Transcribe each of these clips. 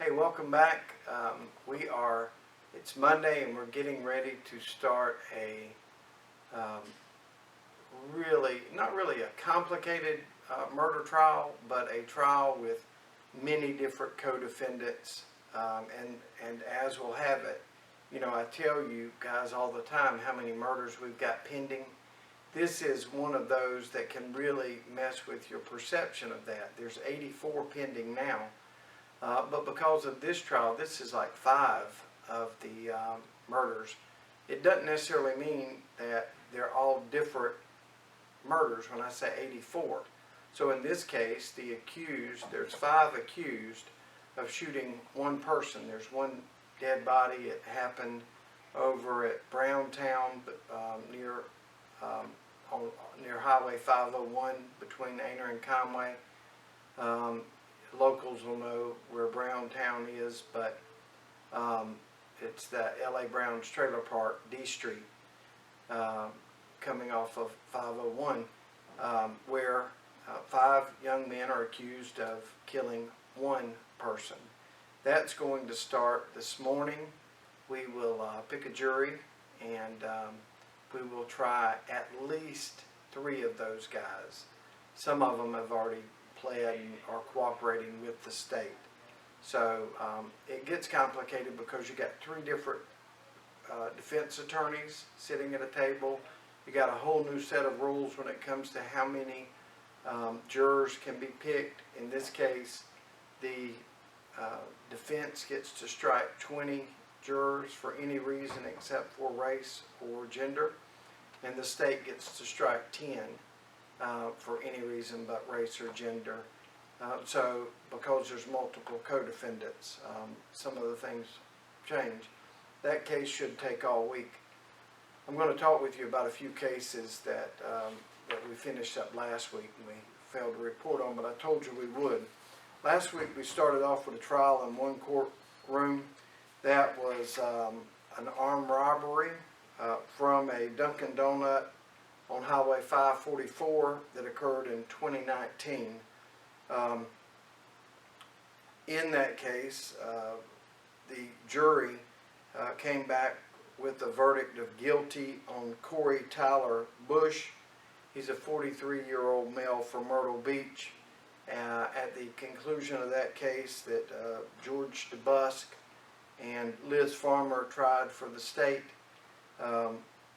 Hey, welcome back. It's Monday and we're getting ready to start um, not really a complicated murder trial, but a trial with many different co-defendants. And as we'll have it, I tell you guys all the time how many murders we've got pending. This is one of those that can really mess with your perception of that. There's 84 pending now. But because of this trial, this is like 5 of the murders. It doesn't necessarily mean that they're all different murders when I say 84. So in this case, there's 5 accused of shooting one person. There's one dead body. It happened over at Browntown, near Highway 501 between Aner and Conway. Locals will know where Browntown is, but it's the L.A. Brown's Trailer Park, D Street, coming off of 501, where 5 young men are accused of killing one person. That's going to start this morning. We will pick a jury, and we will try at least 3 of those guys. Some of them have already pled and are cooperating with the state. So it gets complicated because you got 3 different defense attorneys sitting at a table. You got a whole new set of rules when it comes to how many jurors can be picked. In this case, the defense gets to strike 20 jurors for any reason except for race or gender, and the state gets to strike 10 for any reason but race or gender. So because there's multiple co-defendants, some of the things change. That case should take all week. I'm going to talk with you about a few cases that we finished up last week and we failed to report on, but I told you we would. Last week we started off with a trial in one courtroom. That was an armed robbery from a Dunkin' Donut on Highway 544 that occurred in 2019. In that case, the jury came back with a verdict of guilty on Corey Tyler Bush. He's a 43-year-old male from Myrtle Beach. At the conclusion of that case, that George DeBusk and Liz Farmer tried for the state,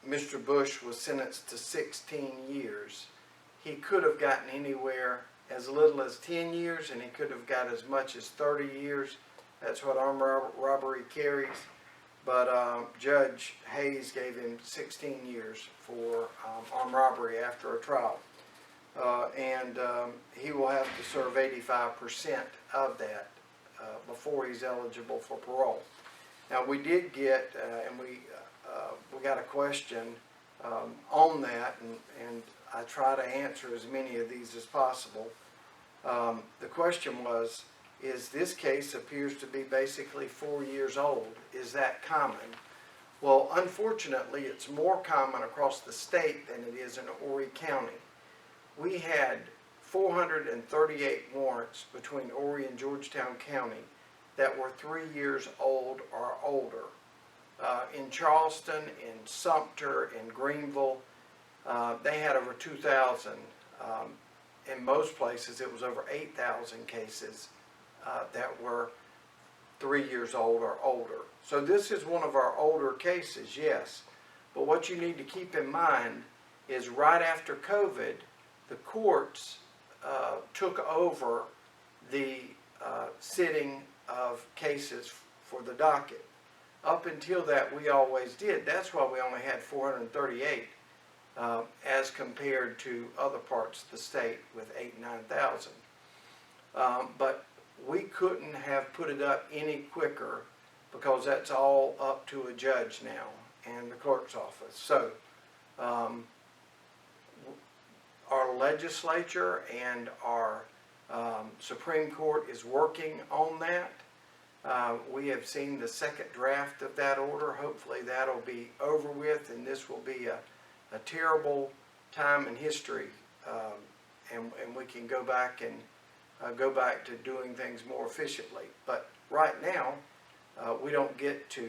Mr. Bush was sentenced to 16 years. He could have gotten anywhere as little as 10 years, and he could have got as much as 30 years. That's what armed robbery carries. But Judge Hayes gave him 16 years for armed robbery after a trial. And he will have to serve 85% of that before he's eligible for parole. Now we did get, and we got a question on that, and I try to answer as many of these as possible. The question was, this case appears to be basically 4 years old. Is that common? Well, unfortunately, it's more common across the state than it is in Horry County. We had 438 warrants between Horry and Georgetown County that were 3 years old or older. In Charleston, in Sumter, in Greenville, they had over 2,000. In most places, it was over 8,000 cases that were 3 years old or older. So this is one of our older cases, yes. But what you need to keep in mind is right after COVID, the courts took over the sitting of cases for the docket. Up until that, we always did. That's why we only had 438 as compared to other parts of the state with 8,000 and 9,000. But we couldn't have put it up any quicker because that's all up to a judge now and the clerk's office. So our legislature and our Supreme Court is working on that. We have seen the second draft of that order. Hopefully that'll be over with, and this will be a terrible time in history, and we can go back to doing things more efficiently. But right now, we don't get to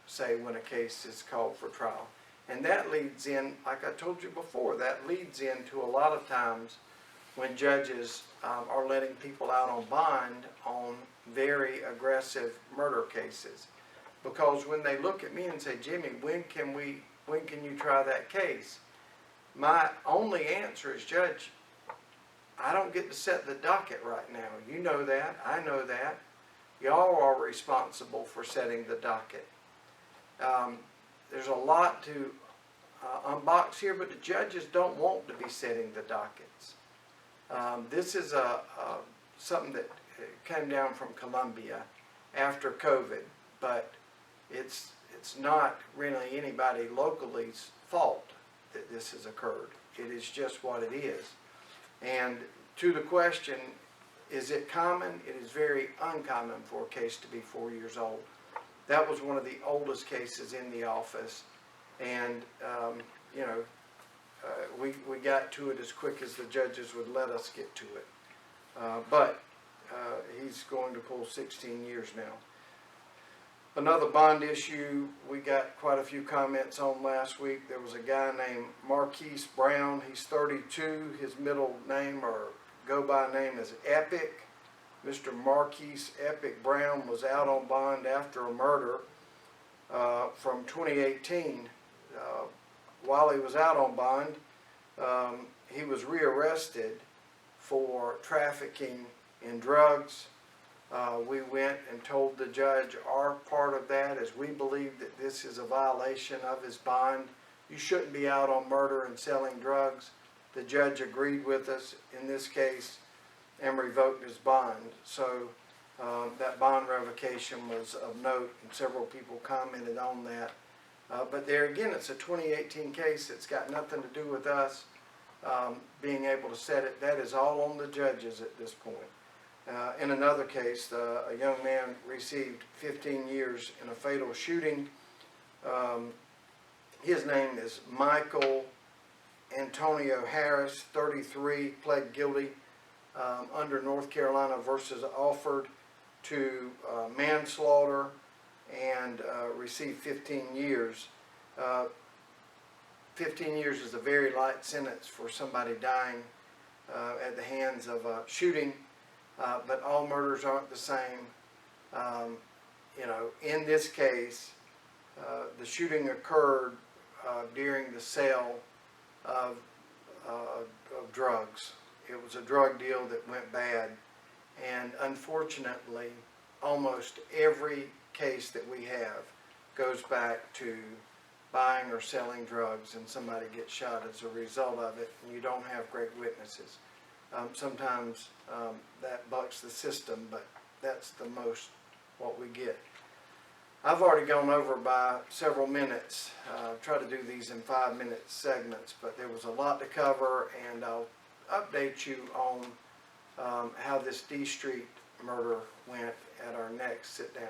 say when a case is called for trial. And that leads in, like I told you before, that leads into a lot of times when judges are letting people out on bond on very aggressive murder cases. Because when they look at me and say, Jimmy, when can you try that case? My only answer is, Judge, I don't get to set the docket right now. You know that, I know that. Y'all are responsible for setting the docket. There's a lot to unbox here, but the judges don't want to be setting the dockets. This is something that came down from Columbia after COVID, but it's not really anybody locally's fault that this has occurred. It is just what it is. And to the question, is it common? It is very uncommon for a case to be 4 years old. That was one of the oldest cases in the office, and we got to it as quick as the judges would let us get to it. But he's going to pull 16 years now. Another bond issue we got quite a few comments on last week. There was a guy named Marquise Brown. He's 32. His middle name, or go by name, is Epic. Mr. Marquise Epic Brown was out on bond after a murder from 2018. While he was out on bond, he was rearrested for trafficking in drugs. We went and told the judge our part of that, as we believe that this is a violation of his bond. You shouldn't be out on murder and selling drugs. The judge agreed with us in this case and revoked his bond. So that bond revocation was of note, and several people commented on that. But there again, it's a 2018 case. It's got nothing to do with us being able to set it. That is all on the judges at this point. In another case, a young man received 15 years in a fatal shooting. His name is Michael Antonio Harris, 33, pled guilty under North Carolina versus Alford to manslaughter and received 15 years. 15 years is a very light sentence for somebody dying at the hands of a shooting. But all murders aren't the same. In this case, the shooting occurred during the sale of drugs. It was a drug deal that went bad, and unfortunately, almost every case that we have goes back to buying or selling drugs, and somebody gets shot as a result of it, and you don't have great witnesses. Sometimes that bucks the system, but that's the most what we get. I've already gone over by several minutes. Try to do these in 5-minute segments, but there was a lot to cover, and I'll update you on how this D Street murder went at our next sit down.